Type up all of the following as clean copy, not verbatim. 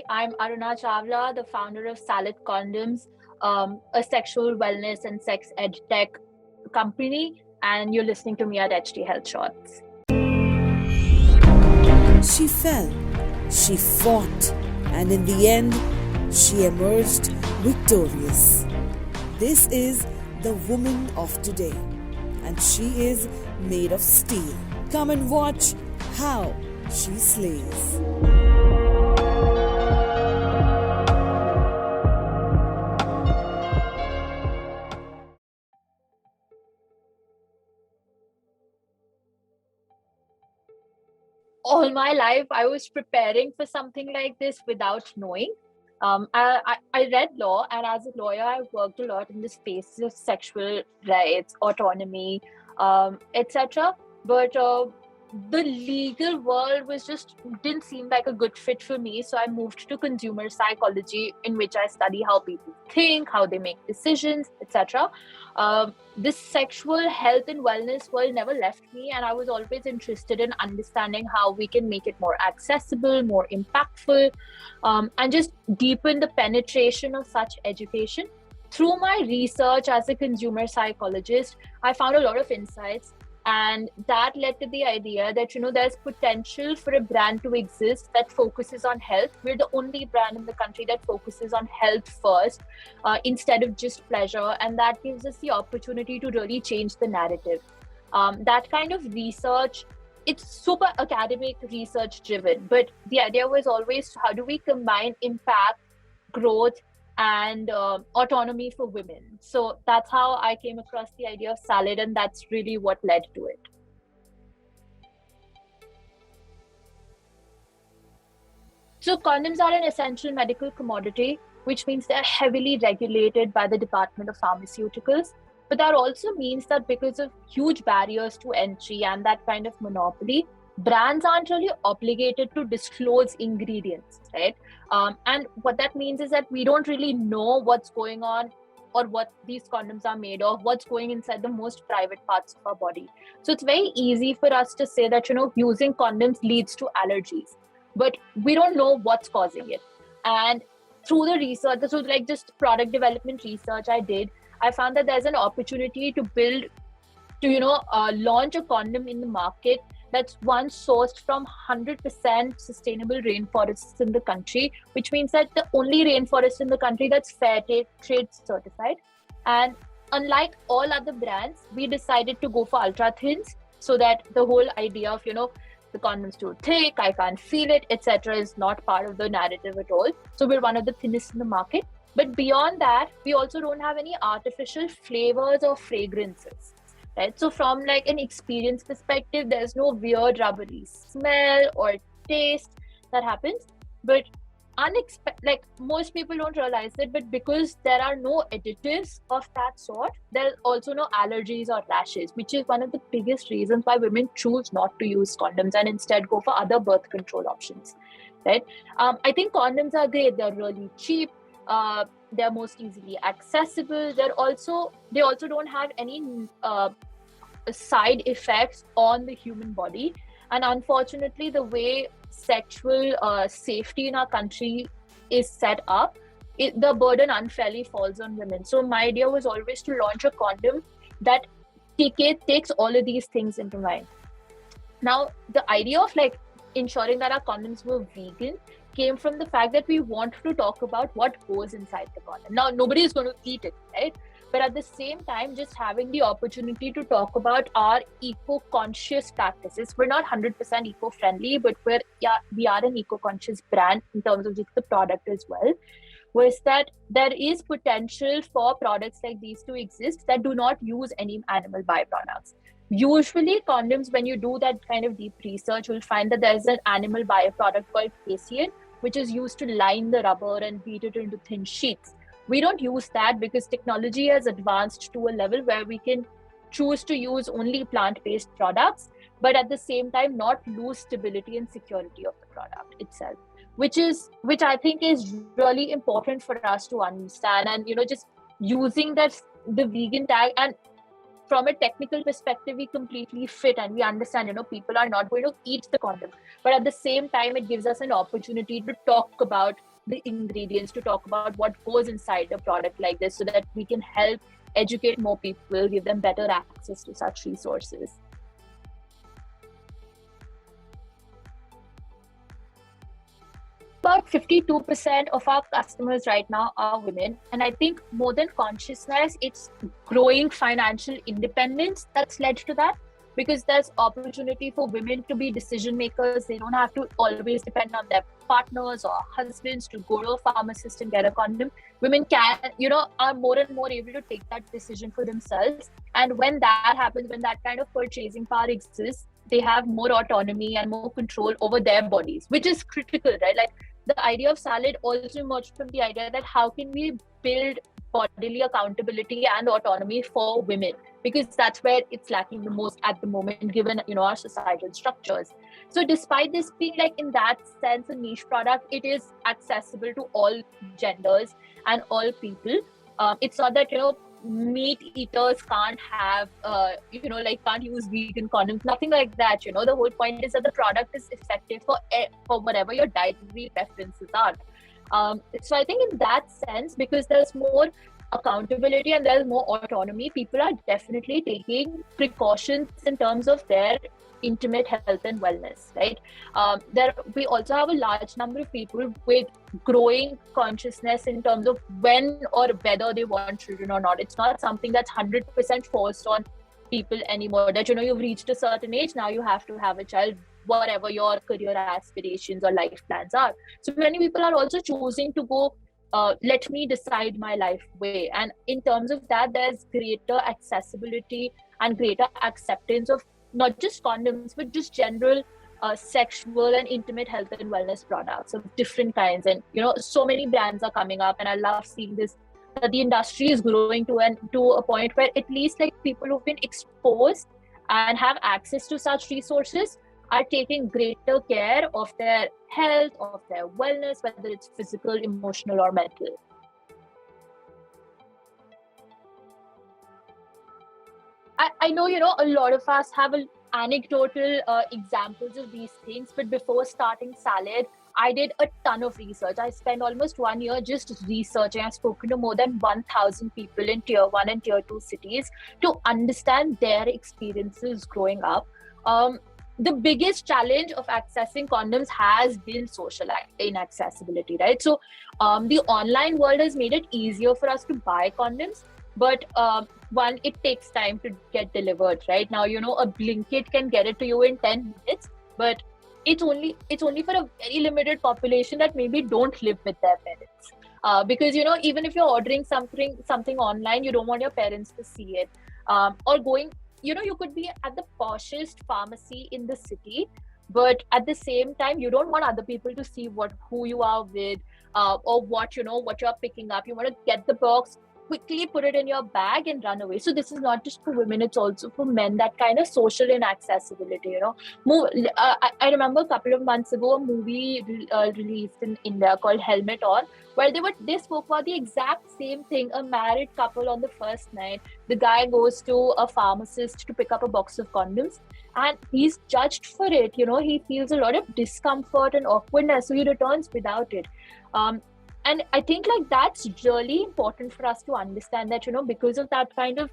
I'm Aruna Chawla, the founder of Salad Condoms, a sexual wellness and sex ed tech company, and you're listening to me at HT Health Shots. She fell, she fought, and in the end, she emerged victorious. This is the woman of today, and she is made of steel. Come and watch how she slays. All my life, I was preparing for something like this without knowing. I read law, and as a lawyer, I worked a lot in the space of sexual rights, autonomy, etc. But the legal world was just didn't seem like a good fit for me. So I moved to consumer psychology, in which I study how people think, how they make decisions, etc. This sexual health and wellness world never left me, and I was always interested in understanding how we can make it more accessible, more impactful, and just deepen the penetration of such education. Through my research as a consumer psychologist, I found a lot of insights, and that led to the idea that there's potential for a brand to exist that focuses on health. We're the only brand in the country that focuses on health first, instead of just pleasure, and that gives us the opportunity to really change the narrative. That kind of research, it's super academic, research driven, but the idea was always, how do we combine impact, growth, and autonomy for women? So that's how I came across the idea of Salad, and that's really what led to it. So condoms are an essential medical commodity, which means they're heavily regulated by the Department of Pharmaceuticals. But that also means that because of huge barriers to entry and that kind of monopoly, brands aren't really obligated to disclose ingredients, right? And what that means is that we don't really know what's going on, or what these condoms are made of, what's going inside the most private parts of our body. So it's very easy for us to say that, using condoms leads to allergies, but we don't know what's causing it. And through the research, so like just product development research I did, I found that there's an opportunity to launch a condom in the market that's one sourced from 100% sustainable rainforests in the country, which means that the only rainforest in the country that's fair trade certified. And unlike all other brands, we decided to go for ultra thins, so that the whole idea of, the condom's too thick, I can't feel it, etc., is not part of the narrative at all. So we're one of the thinnest in the market. But beyond that, we also don't have any artificial flavors or fragrances, right? So from like an experience perspective, there's no weird rubbery smell or taste that happens. But like most people don't realize it, but because there are no additives of that sort, there's also no allergies or rashes, which is one of the biggest reasons why women choose not to use condoms and instead go for other birth control options, right? I think condoms are great. They're really cheap. They're most easily accessible. They also don't have any side effects on the human body. And unfortunately, the way sexual safety in our country is set up, the burden unfairly falls on women. So my idea was always to launch a condom that takes all of these things into mind. Now, the idea of like ensuring that our condoms were vegan came from the fact that we want to talk about what goes inside the condom. Now, nobody is going to eat it, right? But at the same time, just having the opportunity to talk about our eco-conscious practices. We're not 100% eco-friendly, but we are an eco-conscious brand in terms of just the product as well. Was that there is potential for products like these to exist that do not use any animal byproducts. Usually condoms, when you do that kind of deep research, you'll find that there's an animal byproduct called casein, which is used to line the rubber and beat it into thin sheets. We don't use that because technology has advanced to a level where we can choose to use only plant-based products, but at the same time not lose stability and security of the product itself, which I think is really important for us to understand. And just using the vegan tag, and from a technical perspective, we completely fit and we understand, people are not going to eat the condom. But at the same time, it gives us an opportunity to talk about the ingredients, to talk about what goes inside a product like this, so that we can help educate more people, give them better access to such resources. About 52% of our customers right now are women. And I think more than consciousness, it's growing financial independence that's led to that, because there's opportunity for women to be decision makers. They don't have to always depend on their partners or husbands to go to a pharmacist and get a condom. Women can, are more and more able to take that decision for themselves. And when that happens, when that kind of purchasing power exists, they have more autonomy and more control over their bodies, which is critical, right? Like, the idea of Salad also emerged from the idea that how can we build bodily accountability and autonomy for women, because that's where it's lacking the most at the moment, given our societal structures. So despite this being, like, in that sense, a niche product, it is accessible to all genders and all people. It's not that meat eaters can't have can't use vegan condoms, nothing like that. The whole point is that the product is effective for whatever your dietary preferences are. So I think in that sense, because there's more accountability and there's more autonomy, people are definitely taking precautions in terms of their intimate health and wellness, right? We also have a large number of people with growing consciousness in terms of when or whether they want children or not. It's not something that's 100% forced on people anymore, that you've reached a certain age, now you have to have a child, whatever your career aspirations or life plans are. So many people are also choosing to go, let me decide my life way. And in terms of that, there's greater accessibility and greater acceptance of not just condoms, but just general sexual and intimate health and wellness products of different kinds. And so many brands are coming up, and I love seeing this, that the industry is growing to a point where at least, like, people who've been exposed and have access to such resources are taking greater care of their health, of their wellness, whether it's physical, emotional, or mental. I know, a lot of us have anecdotal examples of these things, but before starting Salad, I did a ton of research. I spent almost 1 year just researching. I've spoken to more than 1,000 people in tier 1 and tier 2 cities to understand their experiences growing up. The biggest challenge of accessing condoms has been social inaccessibility, right? So the online world has made it easier for us to buy condoms, but one, it takes time to get delivered, right? Now, a Blinkit can get it to you in 10 minutes, but it's only for a very limited population that maybe don't live with their parents. Because, even if you're ordering something online, you don't want your parents to see it. Or going, you could be at the poshest pharmacy in the city, but at the same time, you don't want other people to see who you are with, or what you're picking up. You want to get the box, quickly put it in your bag and run away. So this is not just for women, it's also for men, that kind of social inaccessibility. I remember a couple of months ago, a movie released in India called Helmet On, where they spoke about the exact same thing. A married couple, on the first night, the guy goes to a pharmacist to pick up a box of condoms, and he's judged for it. He feels a lot of discomfort and awkwardness, so he returns without it. And I think, like, that's really important for us to understand that, because of that kind of,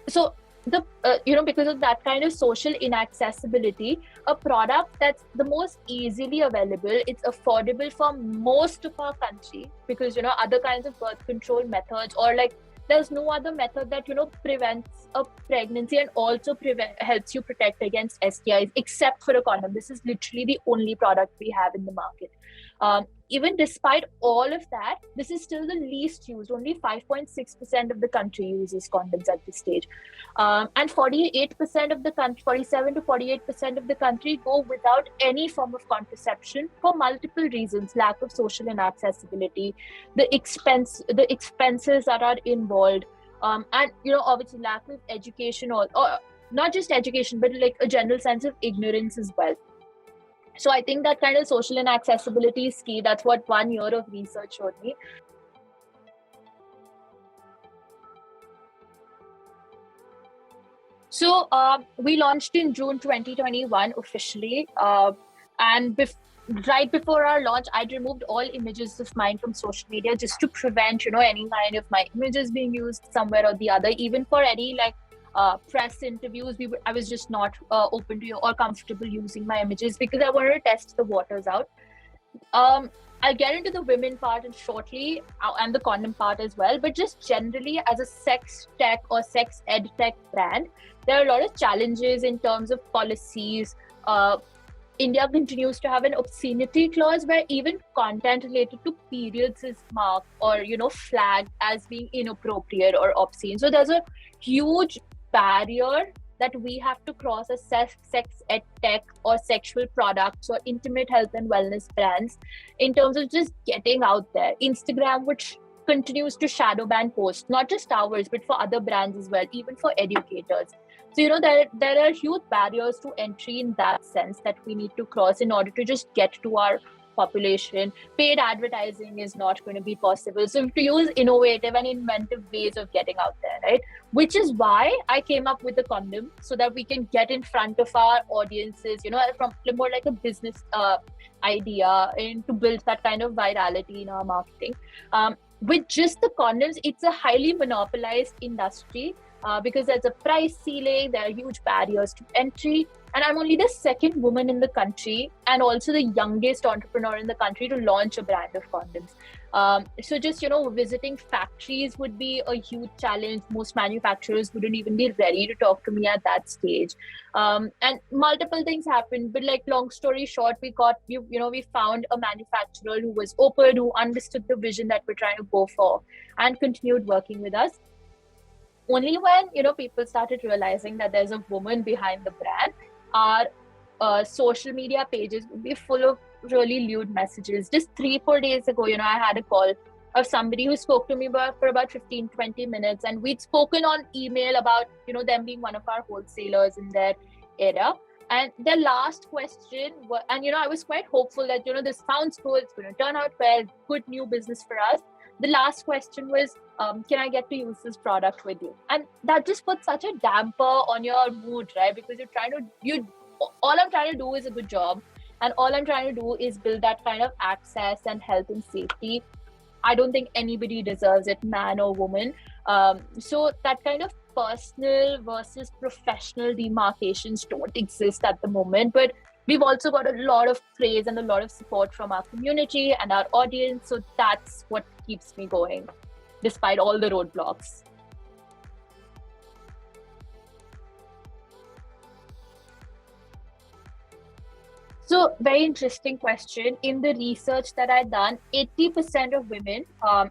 because of that kind of social inaccessibility, a product that's the most easily available, it's affordable for most of our country, because, other kinds of birth control methods, or like, there's no other method that, prevents a pregnancy and also helps you protect against STIs, except for a condom. This is literally the only product we have in the market. Even despite all of that, this is still the least used. Only 5.6% of the country uses condoms at this stage. And 48% of the country, 47 to 48% of the country go without any form of contraception for multiple reasons: lack of social inaccessibility, the expenses that are involved, and, obviously lack of education, or not just education, but like a general sense of ignorance as well. So I think that kind of social inaccessibility is key. That's what 1 year of research showed me. So we launched in June 2021 officially. And right before our launch, I'd removed all images of mine from social media just to prevent, any kind of my images being used somewhere or the other. Even for any press interviews, I was just not open to or comfortable using my images because I wanted to test the waters out. I'll get into the women part and shortly, and the condom part as well. But just generally, as a sex tech or sex ed tech brand, there are a lot of challenges in terms of policies. India continues to have an obscenity clause where even content related to periods is marked or flagged as being inappropriate or obscene. So there's a huge barrier that we have to cross as sex ed tech or sexual products or intimate health and wellness brands in terms of just getting out there. Instagram, which continues to shadow ban posts, not just ours, but for other brands as well, even for educators. So, there are huge barriers to entry in that sense that we need to cross in order to just get to our population. Paid advertising is not going to be possible. So we have to use innovative and inventive ways of getting out there, right? Which is why I came up with the condom, so that we can get in front of our audiences, from more like a business idea, and to build that kind of virality in our marketing. With just the condoms, it's a highly monopolized industry. Because there's a price ceiling, there are huge barriers to entry, and I'm only the second woman in the country and also the youngest entrepreneur in the country to launch a brand of condoms. So just visiting factories would be a huge challenge. Most manufacturers wouldn't even be ready to talk to me at that stage, and multiple things happened. But long story short, we found a manufacturer who was open, who understood the vision that we're trying to go for, and continued working with us. Only when people started realizing that there's a woman behind the brand, our social media pages would be full of really lewd messages. Just 3-4 days ago, I had a call of somebody who spoke to me for about 15-20 minutes, and we'd spoken on email about them being one of our wholesalers in their area. And their last question was, and I was quite hopeful that this sounds good, it's going to turn out well, good new business for us. The last question was, can I get to use this product with you? And that just puts such a damper on your mood, right? Because all I'm trying to do is a good job. And all I'm trying to do is build that kind of access and health and safety. I don't think anybody deserves it, man or woman. So that kind of personal versus professional demarcations don't exist at the moment. But we've also got a lot of praise and a lot of support from our community and our audience. So that's what keeps me going, despite all the roadblocks. So very interesting question. In the research that I've done, 80% of women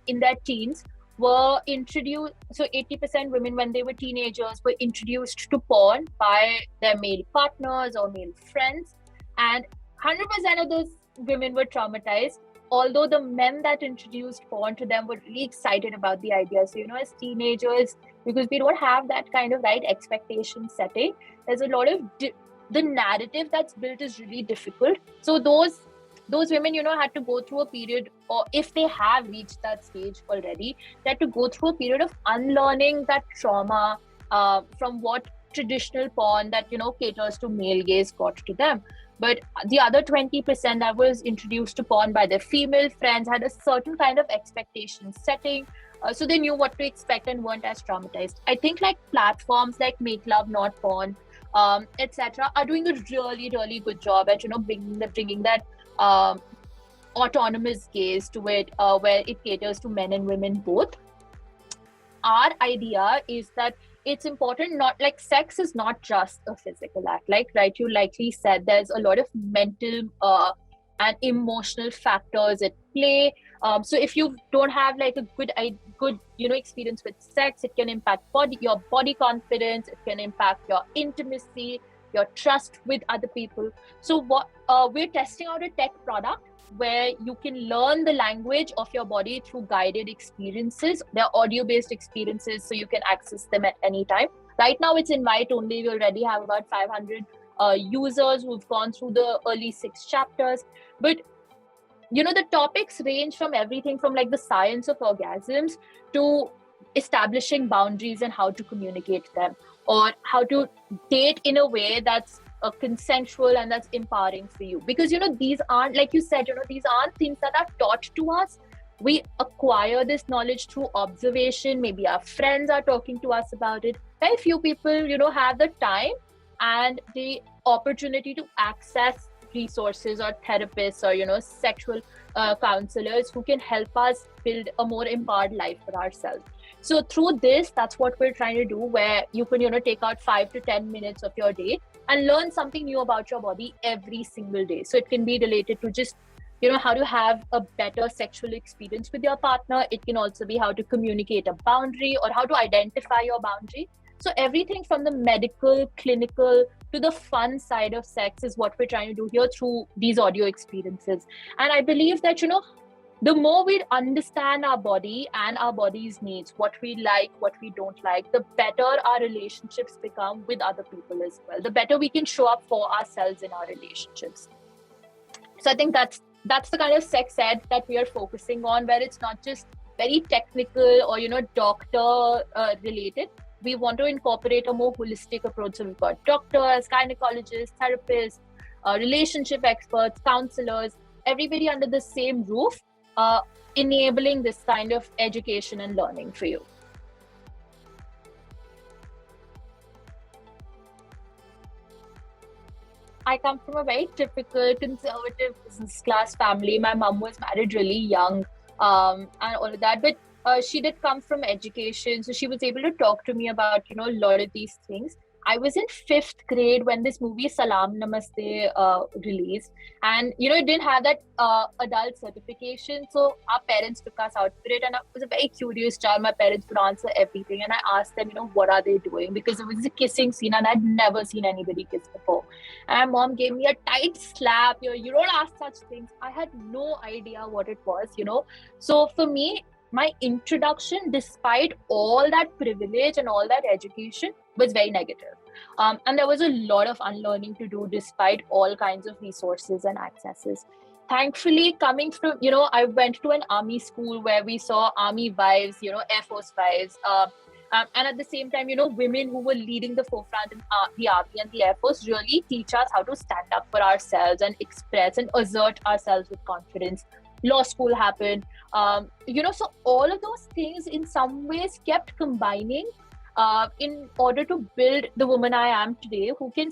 in their teens were introduced. So 80% women, when they were teenagers, were introduced to porn by their male partners or male friends. And 100% of those women were traumatized. Although the men that introduced porn to them were really excited about the idea. So, as teenagers, because we don't have that kind of right expectation setting, there's a lot of the narrative that's built is really difficult. So those women, had to go through a period, or if they have reached that stage already, they had to go through a period of unlearning that trauma from what traditional porn that, caters to male gaze got to them. But the other 20% that was introduced to porn by their female friends had a certain kind of expectation setting. So they knew what to expect and weren't as traumatized. I think platforms like Make Love Not Porn, etc., are doing a really, really good job at bringing that autonomous gaze to it, where it caters to men and women both. Our idea is that it's important, not sex is not just a physical act, right, you likely said, there's a lot of mental and emotional factors at play. So if you don't have a good experience with sex, it can impact your body confidence, it can impact your intimacy, your trust with other people. So what we're testing out a tech product where you can learn the language of your body through guided experiences. They're audio-based experiences, so you can access them at any time. Right now, it's invite only. We already have about 500 users who've gone through the early 6 chapters. But, the topics range from everything from the science of orgasms to establishing boundaries and how to communicate them, or how to date in a way that's consensual and that's empowering for you. Because these aren't, like you said, these aren't things that are taught to us. We acquire this knowledge through observation. Maybe our friends are talking to us about it. Very few people have the time and the opportunity to access resources or therapists or sexual counselors who can help us build a more empowered life for ourselves. So through this, that's what we're trying to do, where you can take out 5 to 10 minutes of your day and learn something new about your body every single day. So it can be related to just how to have a better sexual experience with your partner. It can also be how to communicate a boundary or how to identify your boundary. So everything from the medical, clinical to the fun side of sex is what we're trying to do here through these audio experiences. And I believe that, the more we understand our body and our body's needs, what we like, what we don't like, the better our relationships become with other people as well. The better we can show up for ourselves in our relationships. So I think that's the kind of sex ed that we are focusing on, where it's not just very technical or doctor related. We want to incorporate a more holistic approach. So we've got doctors, gynecologists, therapists, relationship experts, counselors, everybody under the same roof, enabling this kind of education and learning for you. I come from a very typical conservative business class family. My mom was married really young, and all of that, but she did come from education, so she was able to talk to me about a lot of these things. I was in 5th grade when this movie Salaam Namaste released, and it didn't have that adult certification, so our parents took us out for it, and I was a very curious child. My parents would answer everything, and I asked them what are they doing, because it was a kissing scene and I'd never seen anybody kiss before. And my mom gave me a tight slap. You don't ask such things. I had no idea what it was. So for me, my introduction, despite all that privilege and all that education, was very negative. And there was a lot of unlearning to do despite all kinds of resources and accesses. Thankfully, coming from, I went to an army school where we saw army wives, Air Force wives. And at the same time, women who were leading the forefront in the army and the Air Force really teach us how to stand up for ourselves and express and assert ourselves with confidence. Law school happened. So all of those things in some ways kept combining in order to build the woman I am today, who can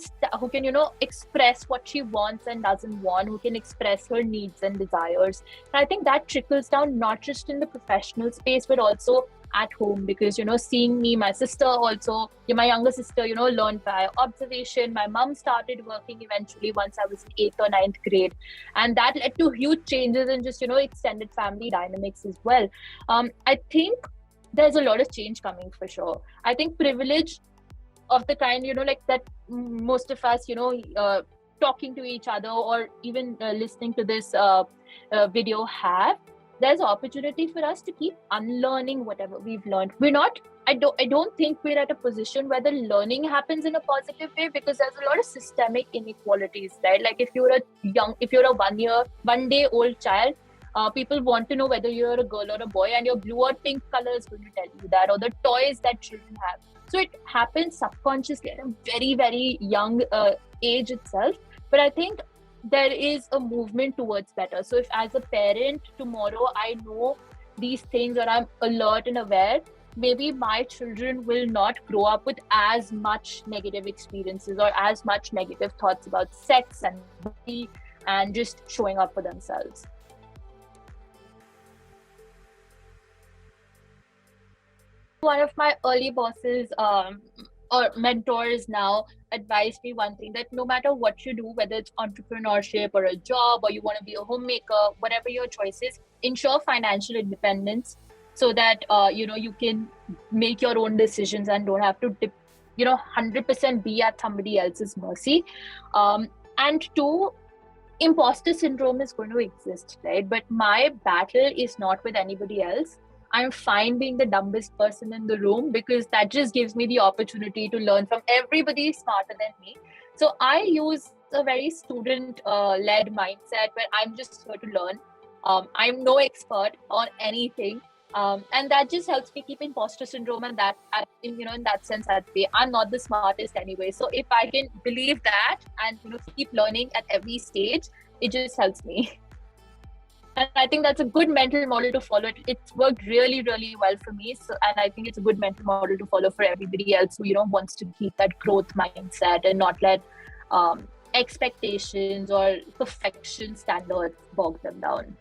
express what she wants and doesn't want, who can express her needs and desires. And I think that trickles down not just in the professional space, but also at home, because seeing me, my sister also, my younger sister, learned by observation. My mom started working eventually once I was in 8th or 9th grade, and that led to huge changes in just extended family dynamics as well. I think there's a lot of change coming for sure. I think privilege of the kind like that most of us talking to each other or even listening to this video have, there's opportunity for us to keep unlearning whatever we've learned. I don't think we're at a position where the learning happens in a positive way, because there's a lot of systemic inequalities, right? Like if you're a 1 day old child, people want to know whether you're a girl or a boy, and your blue or pink color is going to tell you that, or the toys that children have. So it happens subconsciously at a very, very young age itself. But I think there is a movement towards better. So if as a parent tomorrow I know these things, or I'm alert and aware, maybe my children will not grow up with as much negative experiences or as much negative thoughts about sex and body and just showing up for themselves. One of my early bosses or mentors now advised me one thing, that no matter what you do, whether it's entrepreneurship or a job, or you want to be a homemaker, whatever your choice is, ensure financial independence, so that you can make your own decisions and don't have to 100% be at somebody else's mercy. And two, imposter syndrome is going to exist, right? But my battle is not with anybody else. I'm fine being the dumbest person in the room, because that just gives me the opportunity to learn from everybody smarter than me. So I use a very student-led mindset where I'm just here to learn. I'm no expert on anything. And that just helps me keep imposter syndrome, and that in that sense, that way I'm not the smartest anyway. So if I can believe that and keep learning at every stage, it just helps me. And I think that's a good mental model to follow. It's worked really, really well for me. So, and I think it's a good mental model to follow for everybody else who wants to keep that growth mindset and not let expectations or perfection standards bog them down.